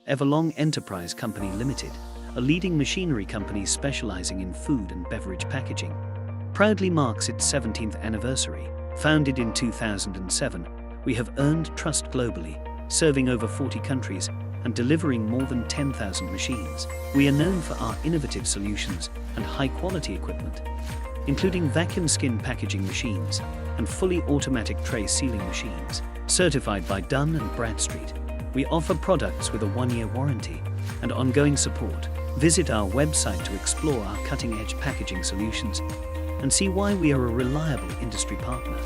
Everlong Enterprise Company Limited, a leading machinery company specializing in food and beverage packaging, proudly marks its 17th anniversary. Founded in 2007, we have earned trust globally, serving over 40 countries and delivering more than 10,000 machines. We are known for our innovative solutions and high-quality equipment, including vacuum skin packaging machines and fully automatic tray sealing machines. Certified by Dun & Bradstreet, we offer products with a 1-year warranty and ongoing support. Visit our website to explore our cutting-edge packaging solutions and see why we are a reliable industry partner.